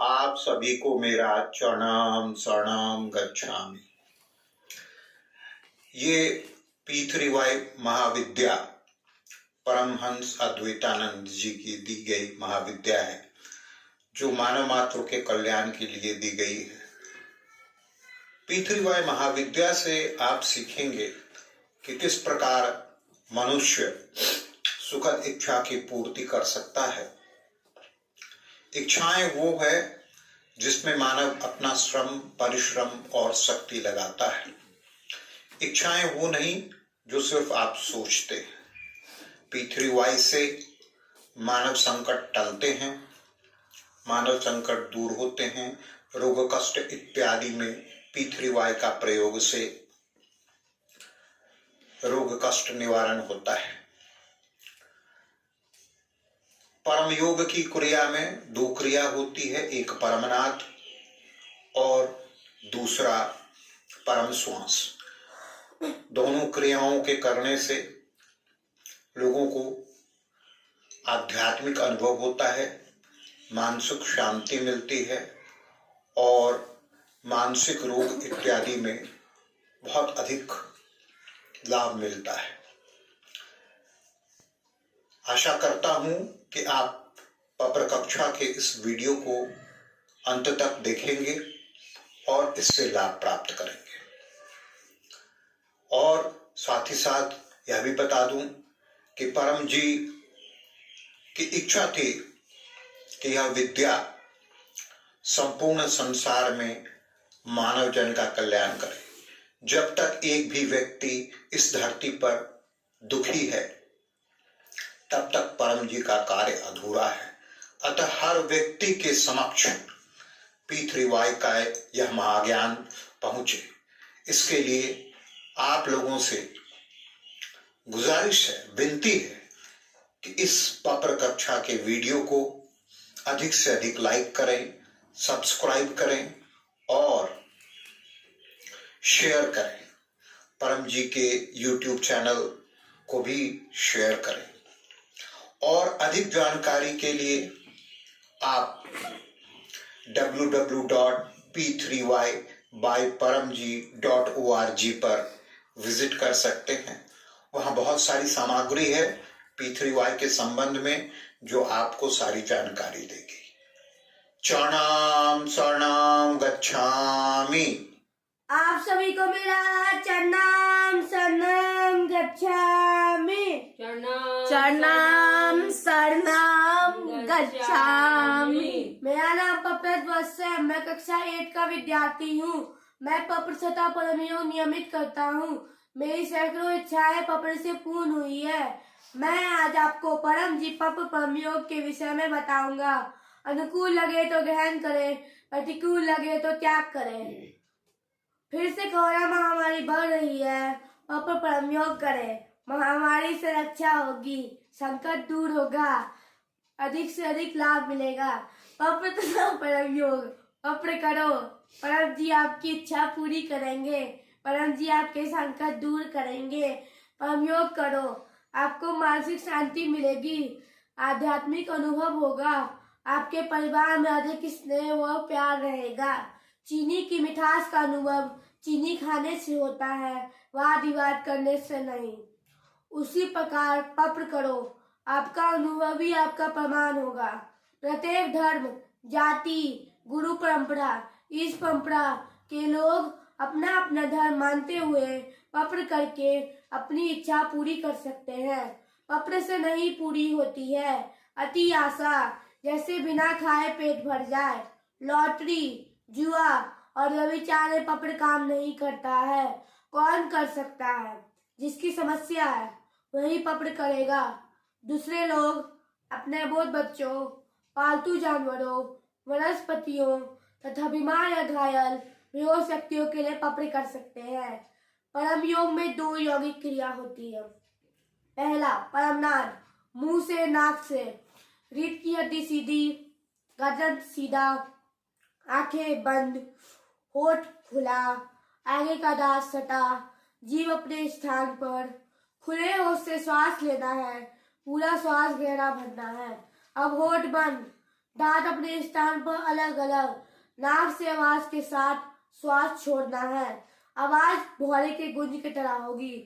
आप सभी को मेरा चरणाम शरणम गच्छामि। ये P3Y महाविद्या परमहंस अद्वैतानंद जी की दी गई महाविद्या है, जो मानव मात्र के कल्याण के लिए दी गई है। P3Y महाविद्या से आप सीखेंगे कि किस प्रकार मनुष्य सुखद इच्छा की पूर्ति कर सकता है। इच्छाएं वो है जिसमें मानव अपना श्रम, परिश्रम और शक्ति लगाता है। इच्छाएं वो नहीं जो सिर्फ आप सोचते हैं। P3Y से मानव संकट टलते हैं, मानव संकट दूर होते हैं। रोग कष्ट इत्यादि में P3Y का प्रयोग से रोग कष्ट निवारण होता है। परम योग की क्रिया में दो क्रिया होती है, एक परमनाद और दूसरा परम श्वास। दोनों क्रियाओं के करने से लोगों को आध्यात्मिक अनुभव होता है, मानसिक शांति मिलती है और मानसिक रोग इत्यादि में बहुत अधिक लाभ मिलता है। आशा करता हूं कि आप पपर कक्षा के इस वीडियो को अंत तक देखेंगे और इससे लाभ प्राप्त करेंगे। और साथ ही साथ यह भी बता दूं कि परम जी की इच्छा थी कि यह विद्या संपूर्ण संसार में मानव जन का कल्याण करे। जब तक एक भी व्यक्ति इस धरती पर दुखी है, तब तक परम जी का कार्य अधूरा है। अतः हर व्यक्ति के समक्ष P3Y का यह महाज्ञान पहुंचे, इसके लिए आप लोगों से गुजारिश है, विनती है कि इस पत्र कक्षा के वीडियो को अधिक से अधिक लाइक करें, सब्सक्राइब करें और शेयर करें। परम जी के YouTube चैनल को भी शेयर करें। और अधिक जानकारी के लिए आप www.p3ybyparamji.org पर विजिट कर सकते हैं। वहाँ बहुत सारी सामग्री है P3Y के संबंध में, जो आपको सारी जानकारी देगी। चरणाम शरणम गच्छामि। आप सभी को मेरा चरणाम शरणम गच्छामि। चरणाम शरणम गच्छामि। मेरा नाम पप्रत वत्स है। मैं कक्षा 8 का विद्यार्थी हूँ। मैं पप्र सतह परम योग नियमित करता हूँ। मेरी सैकड़ों इच्छाएं पप्र से पूर्ण हुई है। मैं आज आपको परम जी पप्र परम योग के विषय में बताऊंगा। अनुकूल लगे तो ग्रहण करें, प्रतिकूल लगे तो त्याग करें। फिर से कोरोना महामारी बढ़ रही है। पप्र परम योग करें, महामारी से रक्षा होगी, संकट दूर होगा, अधिक से अधिक लाभ मिलेगा। पप्र तथा परम योग पप्र करो, परम जी आपकी इच्छा पूरी करेंगे, परम जी आपके संकट दूर करेंगे। परम योग करो, आपको मानसिक शांति मिलेगी, आध्यात्मिक अनुभव होगा, आपके परिवार में अधिक स्नेह व प्यार रहेगा। चीनी की मिठास का अनुभव चीनी खाने से होता है, वाद विवाद करने से नहीं। उसी प्रकार पप्र करो, आपका अनुभव ही आपका प्रमाण होगा। प्रत्येक धर्म, जाति, गुरु परंपरा, इस परंपरा के लोग अपना अपना धर्म मानते हुए पप्र करके अपनी इच्छा पूरी कर सकते हैं। पप्र से नहीं पूरी होती है अति आशा, जैसे बिना खाए पेट भर जाए। लॉटरी, जुआ और व्यभिचार में पप्र काम नहीं करता है। कौन कर सकता है? जिसकी समस्या है वही पप्र करेगा। दूसरे लोग अपने अबोध बच्चों, पालतू जानवरों, वनस्पतियों तथा बीमार या घायल बेहोश व्यक्तियों के लिए पप्र कर सकते हैं। परम योग में 2 यौगिक क्रिया होती है। पहला परमनाद, मुंह से नाक से, रीढ़ की हड्डी सीधी, गर्दन सीधा, आंखें बंद, होठ खुला, आगे का दांत सटा, जीभ अपने स्थान पर, खुले होठ से श्वास लेना है, पूरा श्वास गहरा भरना है। अब होठ बंद, दांत अपने स्थान पर अलग अलग। नाक से आवाज के साथ श्वास छोड़ना है। आवाज भौरे के गूंज की तरह होगी।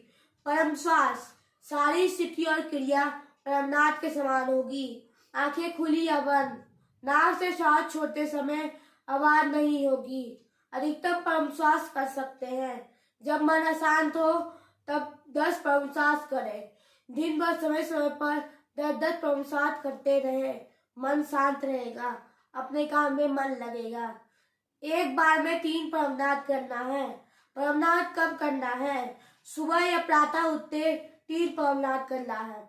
परम श्वास, सारी स्थिति और क्रिया परमनाद के समान होगी। आंखें खुली या बंद। नाक से श्वास छोड़ते समय आवाज नहीं होगी। अधिकतम परम श्वास कर सकते हैं। जब मन अशांत हो तब 10 परम श्वास करें। दिन भर समय समय पर 10-10 परम श्वास करते रहे। मन शांत रहेगा, अपने काम में मन लगेगा। एक बार में 3 परमनाद करना है। परमनाद कब करना है? सुबह या प्रातः उठते 3 परमनाद करना है।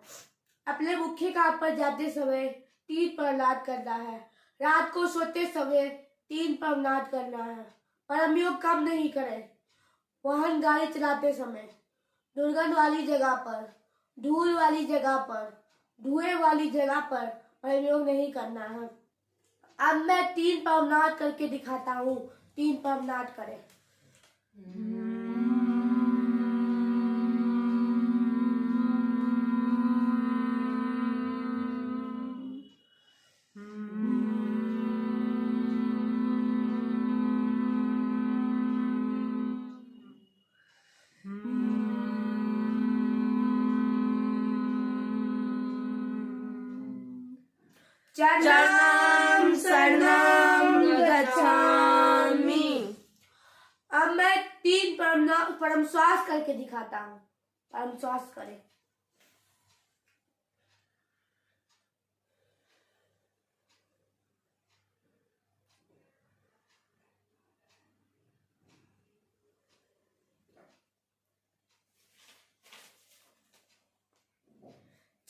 अपने मुख्य काम पर जाते समय 3 परमनाद करना है। रात को सोते समय 3 परमनाद करना है। परम योग कम नहीं करें। वाहन गाड़ी चलाते समय, दुर्गंध वाली जगह पर, धूल वाली जगह पर, धुएं वाली जगह पर परम योग नहीं करना है। अब मैं 3 परमनाद करके दिखाता हूँ। 3 परमनाद करें। चरणं शरणं गच्छामि। अब मैं 3 परम श्वास करके दिखाता हूँ। परम श्वास करें।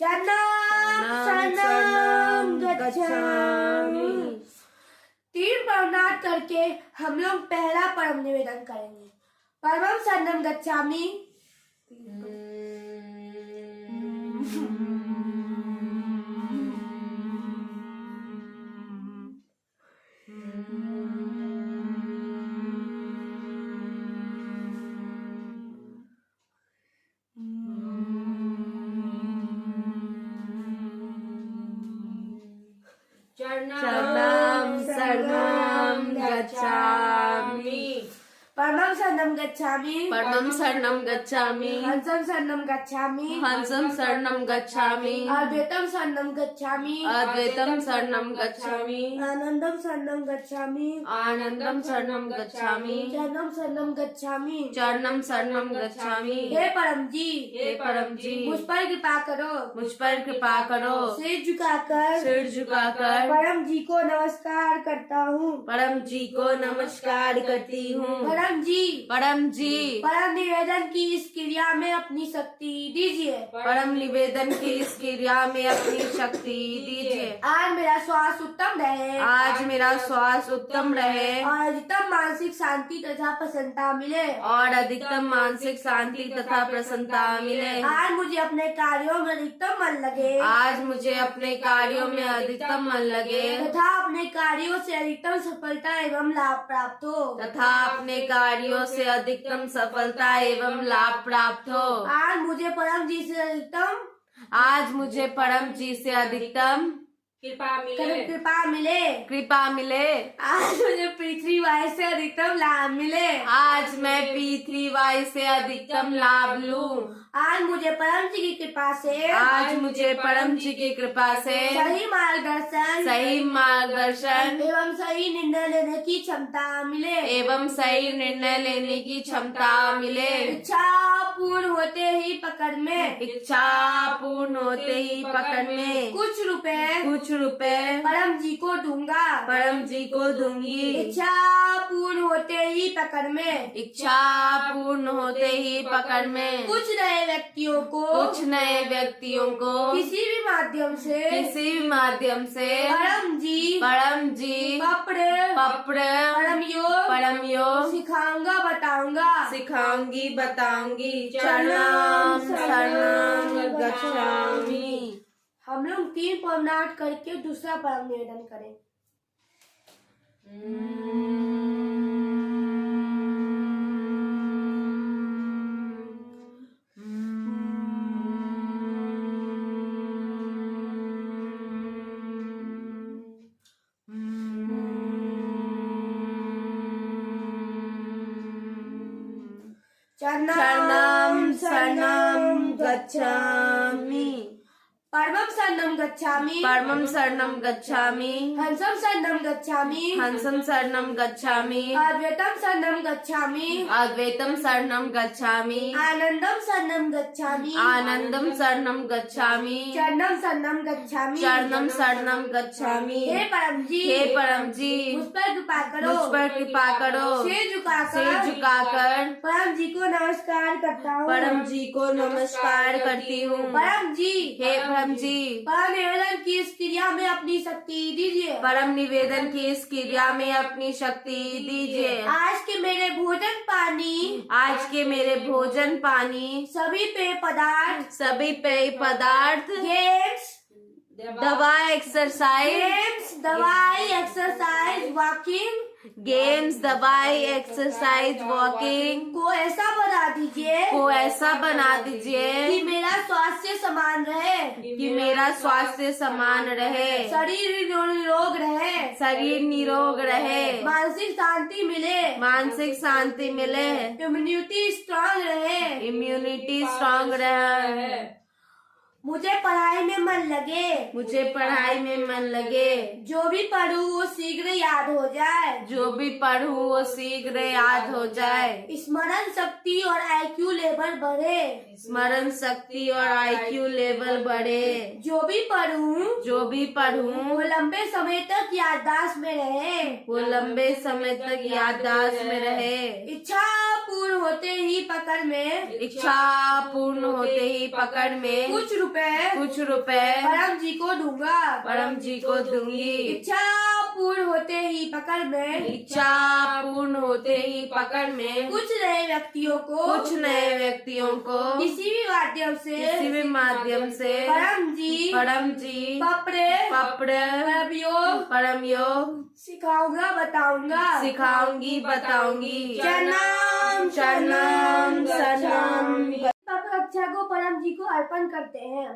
चरणं शरणं गच्छामि। 3 परमनाद करके हम लोग पहला परम निवेदन करेंगे। परमं शरणं गच्छामि। चरणं शरणं गच्छामि। परमं शरणं गच्छामि। परमं शरणं गच्छामि। हंसं शरणं गच्छामि। हंसं शरणं गच्छामि। अद्वैतं शरणं गच्छामि। अद्वैतं शरणं गच्छामि। आनंदं शरणं गच्छामि। आनंदं शरणं गच्छामि। चरणं शरणं गच्छामि। चरणं शरणं गच्छामि। हे परम जी, हे परम जी, मुझ पर कृपा करो। मुझ पर कृपा करो। सिर झुकाकर सिर झुकाकर परम जी को नमस्कार करता हूँ। परम जी को नमस्कार करती हूँ। परम जी, परम जी, परम निवेदन की इस क्रिया में अपनी शक्ति दीजिए। परम निवेदन की इस क्रिया में अपनी शक्ति दीजिए। आज मेरा श्वास उत्तम रहे। आज मेरा श्वास उत्तम रहे और अधिकतम मानसिक शांति तथा प्रसन्नता मिले। और अधिकतम मानसिक शांति तथा प्रसन्नता मिले। आज मुझे अपने कार्यों में अधिकतम मन लगे। आज मुझे अपने कार्यों में अधिकतम मन लगे तथा अपने कार्यों से अधिकतम सफलता एवं लाभ प्राप्त हो। तथा अपने कार्यों से अधिकतम सफलता एवं लाभ प्राप्त हो। आज मुझे परम जी से अधिकतम कृपा मिले। आज मुझे पृथ्वी वायु से अधिकतम लाभ मिले। आज मैं पृथ्वी वायु से अधिकतम लाभ लूं। आज मुझे परम जी की कृपा से सही मार्गदर्शन एवं सही निर्णय लेने की क्षमता मिले। इच्छा पूर्ण होते ही पकड़ में कुछ रुपए परम जी को दूंगी। इच्छा पूर्ण होते ही पकड़ में कुछ नए व्यक्तियों को किसी भी माध्यम से परम जी परम योग सिखाऊंगी बताऊंगी। चरणं शरणं गच्छामि। हम लोग 3 परमनाद करके दूसरा परम निवेदन करें। चरणं शरणं गच्छामि। परमं शरणं गच्छामि। परमं शरणं गच्छामि। हंसं शरणं गच्छामि। हंसं शरणं गच्छामि। अद्वैतं शरणं गच्छामि। अद्वैतं शरणं गच्छामि। आनंदं शरणं गच्छामि। आनंदं शरणं गच्छामि। चरणं शरणं गच्छामि। चरणं शरणं गच्छामि। हे परम जी, हे परम जी, मुझ पर कृपा करो। मुझ पर कृपा करो। सिर झुकाकर परम जी को नमस्कार करता हूँ। परम जी को नमस्कार करती हूँ। परम जी, हे परम जी, परम निवेदन की इस क्रिया में अपनी शक्ति दीजिए। परम निवेदन की इस क्रिया में अपनी शक्ति दीजिए। आज के मेरे भोजन पानी, आज के मेरे भोजन पानी, सभी पेय पदार्थ, सभी पेय पदार्थ, गेम्स, दवा एक्सरसाइज, दवाई, एक्सरसाइज, वॉकिंग गेम्स, दवाई, एक्सरसाइज, वॉकिंग को ऐसा बना दीजिए को ऐसा बना दीजिए कि मेरा स्वास्थ्य समान रहे, कि मेरा स्वास्थ्य समान रहे, शरीर निरोग रहे, शरीर निरोग रहे, मानसिक शांति मिले, मानसिक शांति मिले, इम्यूनिटी स्ट्रांग रहे, इम्यूनिटी स्ट्रांग रहे, मुझे पढ़ाई में मन लगे, मुझे पढ़ाई में मन लगे, जो भी पढ़ूं वो शीघ्र याद हो जाए, जो भी पढ़ूं वो शीघ्र याद हो जाए, स्मरण शक्ति और आईक्यू लेवल बढ़े, स्मरण शक्ति और आईक्यू लेवल बढ़े, जो भी पढ़ूं वो लंबे समय तक याददाश्त में रहे, वो लंबे समय तक याददाश्त में रहे, इच्छा पूर्ण होते ही पकड़ में, इच्छा पूर्ण होते ही पकड़ में कुछ रुपए परम जी को दूंगा, परम जी को दूंगी, इच्छा पूर्ण होते ही पकड़ में, इच्छा पूर्ण होते ही पकड़ में कुछ नए व्यक्तियों को किसी भी माध्यम से परम जी परम योग सिखाऊंगा बताऊंगी। चरणम शरणम शरणम रक्षा को परम जी को अर्पण करते हैं।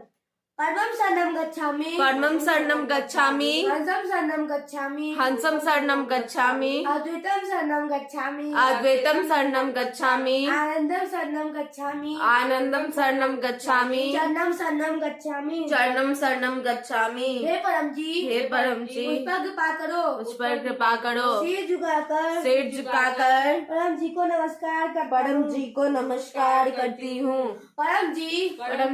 परमं शरणं गच्छामि। परमं शरणं गच्छामि। हंसं शरणं गच्छामि। हंसं शरणं गच्छामि। अद्वैतं शरणं गच्छामि। अद्वैतं शरणं गच्छामि। आनंदं शरणं गच्छामि। आनंदं शरणं गच्छामि। चरणं शरणं गच्छामि। चरणं शरणं गच्छामि। हे परम जी, मुझ पर कृपा करो, मुझ पर कृपा करो, सिर झुकाकर परम जी को नमस्कार करती हूँ। परम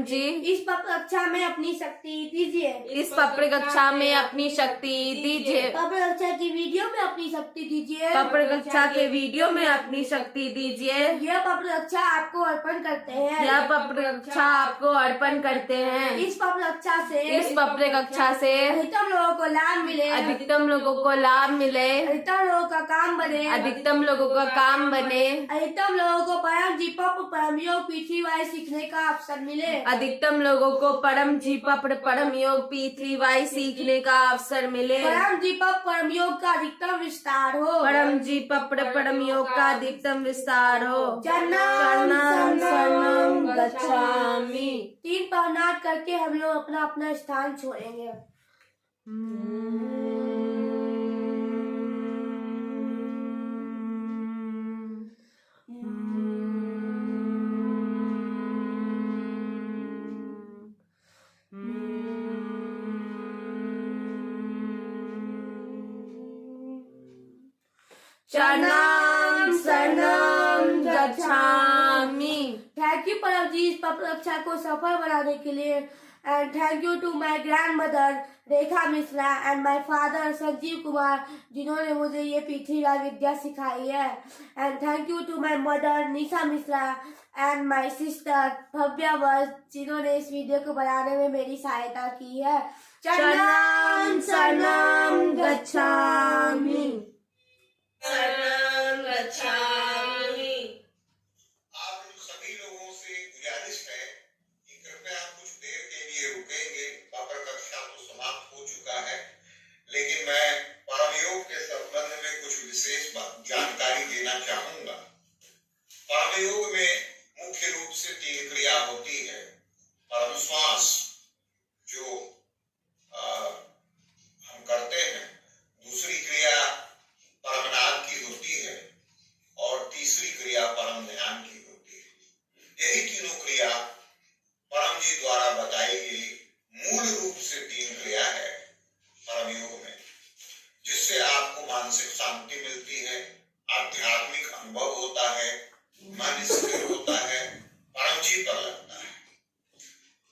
जी, इस पप रक्षा में अपनी शक्ति दीजिए। इस पप्र कक्षा में अपनी शक्ति दीजिए। पप्र कक्षा की वीडियो में अपनी शक्ति दीजिए। पप्र कक्षा के वीडियो में अपनी शक्ति दीजिए। यह पप्र कक्षा आपको अर्पण करते हैं। यह पप्र कक्षा आपको अर्पण करते हैं। इस पप्र कक्षा से अधिकतम लोगों को लाभ मिले। अधिकतम लोगों को लाभ मिले। अधिकतम लोगों का काम बने। अधिकतम लोगों का काम बने। अधिकतम लोगों को परम जी परम योग पृथ्वी सीखने का अवसर मिले। अधिकतम लोगों को परम जी परम योग पृथ्वी सीखने का अवसर मिले। परम जी परम योग का अधिकतम विस्तार हो। परम जी परम योग का अधिकतम विस्तार हो। चरणं शरणं गच्छामि। 3 प्रणाम करके हम लोग अपना अपना स्थान छोड़ेंगे। चरणं शरणं गच्छामि। थैंक यू परम जी इस पप्र कक्षा को सफल बनाने के लिए। And thank you to my grandmother Rekha Mishra and my father Sanjeev Kumar जिन्होंने मुझे ये पृथ्वी विद्या सिखाई है। And thank you to my mother Nisha Mishra and my sister Bhavya Vats जिन्होंने इस वीडियो को बनाने में मेरी सहायता की है। चरणं शरणं गच्छामि। आप सभी लोगों से गुजारिश है कि कृपया कुछ देर के लिए रुकेंगे। पप्र कक्षा तो समाप्त हो चुका है, लेकिन मैं परम योग के संबंध में कुछ विशेष जानकारी देना चाहूंगा। परम योग में मुख्य रूप से 3 क्रिया होती है। परम श्वास जो हम करते हैं, दूसरी क्रिया परमनाद की होती है और तीसरी क्रिया परम ध्यान की होती है। मानसिक शांति मिलती है, आध्यात्मिक अनुभव होता है, मन स्थिर होता है, परम जी पर लगता है।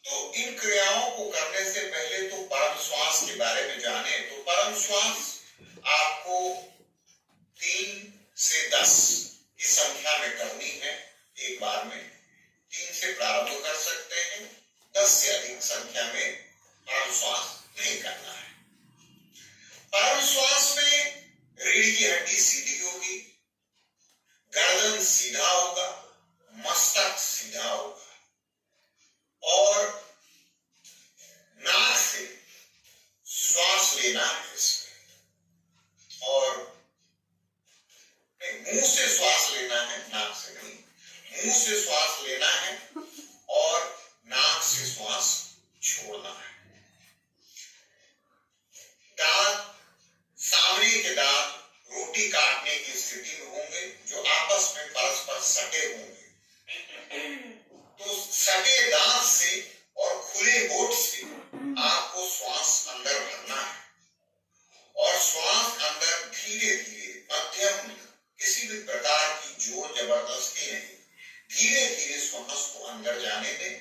तो इन क्रियाओं को करने से पहले तो परम श्वास के बारे में जाने। तो परम श्वास आपको 3 से 10 की संख्या में करनी है। एक बार में 3 से प्रारंभ कर सकते हैं, 10 से अधिक संख्या में परम श्वास नहीं करना है। परम श्वास में रीढ़ की हड्डी सीधी होगी, गर्दन सीधा होगा, मस्तक सीधा होगा और नाक से श्वास लेना है इसमें, और मुंह से श्वास लेना है, नाक से नहीं, मुंह से श्वास लेना है और नाक से श्वास छोड़ना है। दांत, सामने के दांत रोटी काटने की स्थिति में होंगे, जो आपस में परस्पर सटे होंगे। तो सटे दांत से और खुले होठ से आपको श्वास अंदर भरना है और श्वास अंदर धीरे धीरे, मध्यम, किसी भी प्रकार की जोर जबरदस्ती नहीं, धीरे धीरे श्वास को अंदर जाने दें।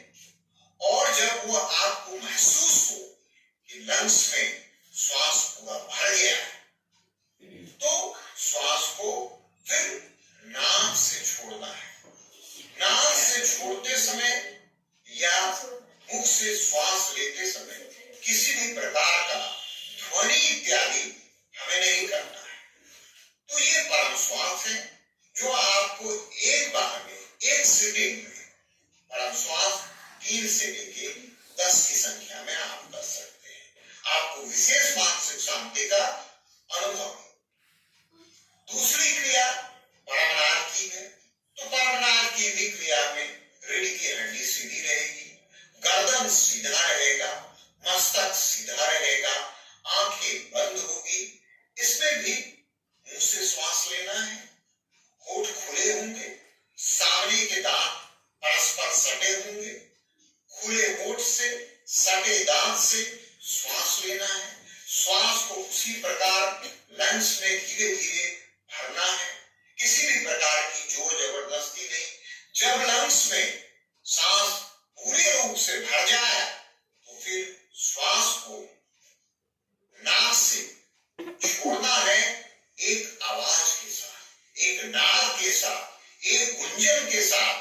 और जब वो आपको महसूस हो कि लंग्स में श्वास पूरा भर गया है, तो श्वास को फिर नाक से छोड़ना है। नाक से छोड़ते समय या मुख से श्वास लेते समय किसी भी प्रकार का ध्वनि इत्यादि हमें नहीं करना है। तो ये परम श्वास है जो आपको एक बार में, एक सिटिंग में परम श्वास 3 से लेके 10 की संख्या में आप कर सकते हैं। आपको विशेष मानसिक शांति का अनुभव है। दूसरी क्रिया परमनाद की है। तो परमनाद की भी क्रिया में रीढ़ की हड्डी सीधी रहेगी, गर्दन सीधा रहेगा, मस्तक सीधा रहेगा, आंखें बंद होगी। इसमें भी मुंह से श्वास लेना है, होठ खुले होंगे, सामने के दांत परस्पर सटे होंगे, खुले होठ से, सटे दांत से श्वास लेना है। श्वास को उसी प्रकार लंग्स में धीरे धीरे भरना है, किसी भी प्रकार की जोर जबरदस्ती नहीं। जब लंग्स में सांस पूरे रूप से भर जाए तो फिर श्वास को नाक से छोड़ना है, एक आवाज के साथ, एक नाद के साथ, एक गुंजन के साथ।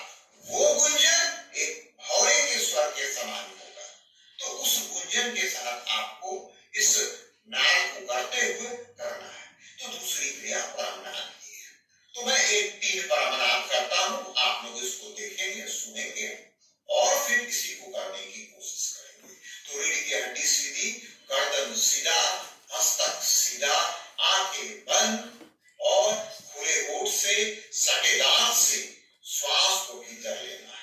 वो गुंजन एक भौरे के स्वर के समान होगा। तो उस गुंजन के साथ आपको इस नाद को करते हुए करना है। तो दूसरी क्रिया परमनाद की है। तो मैं 1-3 परमनाद करता हूं, आप लोग इसको देखेंगे, सुनेंगे और फिर इसी को करने की कोशिश करेंगे। तो रीढ़ की हड्डी सीधी, गर्दन सीधा, मस्तक सीधा, आंखें बंद और खुले होठ से, सटे दांत से श्वास को भीतर लेना है।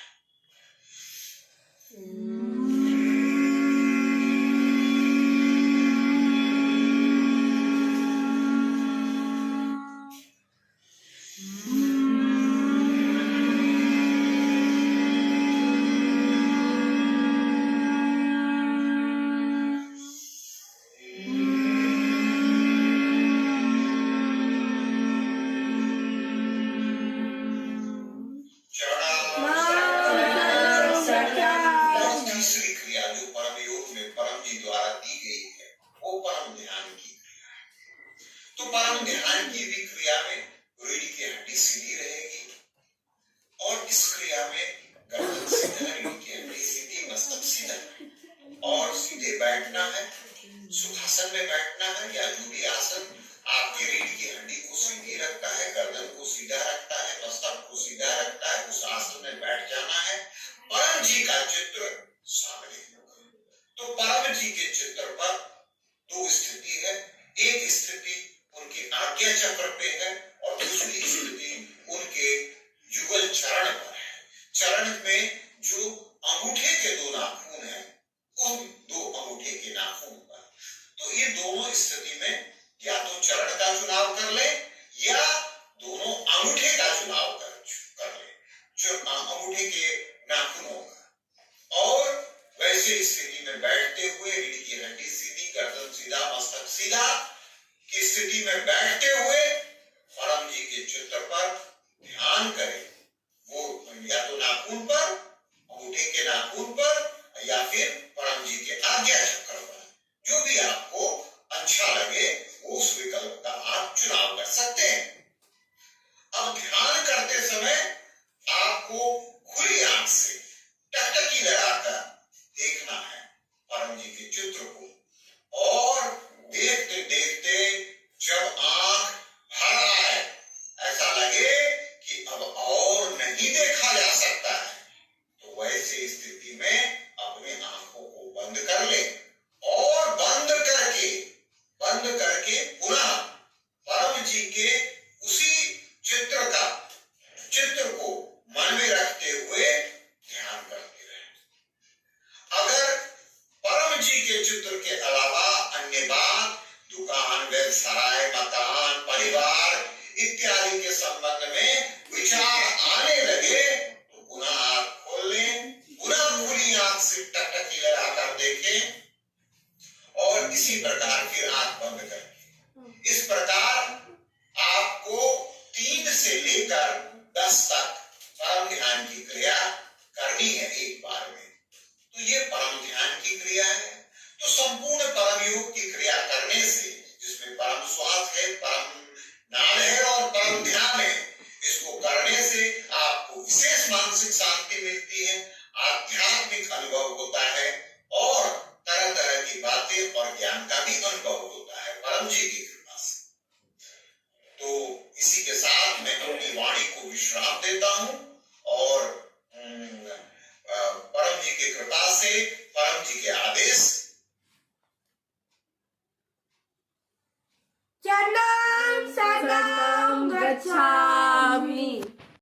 सुखासन में बैठना है या जो भी आसन आपकी रीढ़ की हड्डी को सीधी रखता है, गर्दन को सीधा रखता है, मस्तक को सीधा रखता है, उस आसन में बैठ जाना है। परम जी का चित्र सामने होगा। तो परम जी के चित्र पर 2 स्थिति है। एक स्थिति उनके आज्ञा चक्र पे है और दूसरी स्थिति उनके युगल चरण पर है। चरण में जो अंगूठे के 2 नाखून हैं, उन 2 अंगूठे के नाखून पर। तो ये दोनों स्थिति में या तो चरण का चुनाव कर ले या दोनों अंगूठे का चुनाव कर ले, जो अंगूठे के नाखूनों का। और वैसे स्थिति में बैठते हुए रीढ़ की हड्डी सीधी, गर्दन सीधा, मस्तक सीधा की स्थिति में बैठ बैठते हुए परम जी के चित्र पर ध्यान करें। वो या तो नाखून पर, अंगूठे के नाखून पर, या फिर परम जी के आज्ञा चक्र पर, जो भी आपको अच्छा लगे उस विकल्प का आप चुनाव कर सकते हैं। अब ध्यान करते समय आपको खुली आंख से टकटकी लगाकर देखना है परम जी के चित्र को, और देखते देखते जब आंख भर आए, ऐसा लगे कि अब और नहीं देखा जा सकता है, तो वैसे स्थिति में अपने आंखों को बंद कर ले, और बंद करके पुनः परम जी के उसी चित्र को मन में रखते हुए ध्यान करते रहे। अगर परम जी के चित्र के अलावा अन्य बात, दुकान, व्यवसाय, मकान, परिवार इत्यादि के संबंध में विचार आने लगे तो पुनः आंख खोल लें, पुनः खुली आंख से टकटकी लगाकर देखें, और इसी प्रकार फिर आंख बंद करके इस प्रकार आपको 3 से लेकर 10 तक परम ध्यान की क्रिया करनी है एक बार में। तो ये परम ध्यान की क्रिया है। तो संपूर्ण परम योग की क्रिया करने से, जिसमें परम श्वास है, परम नाम है और परम ध्यान है, इसको करने से आपको विशेष मानसिक शांति मिलती है, आध्यात्मिक अनुभव होता है, और तरह तरह की बातें और ज्ञान का भी अनुभव होता है परम जी की कृपा से। तो इसी के साथ मैं अपनी वाणी को विश्राम देता हूं, और परम जी की कृपा से, परम जी के आदेश चरणं शरणं गच्छामि।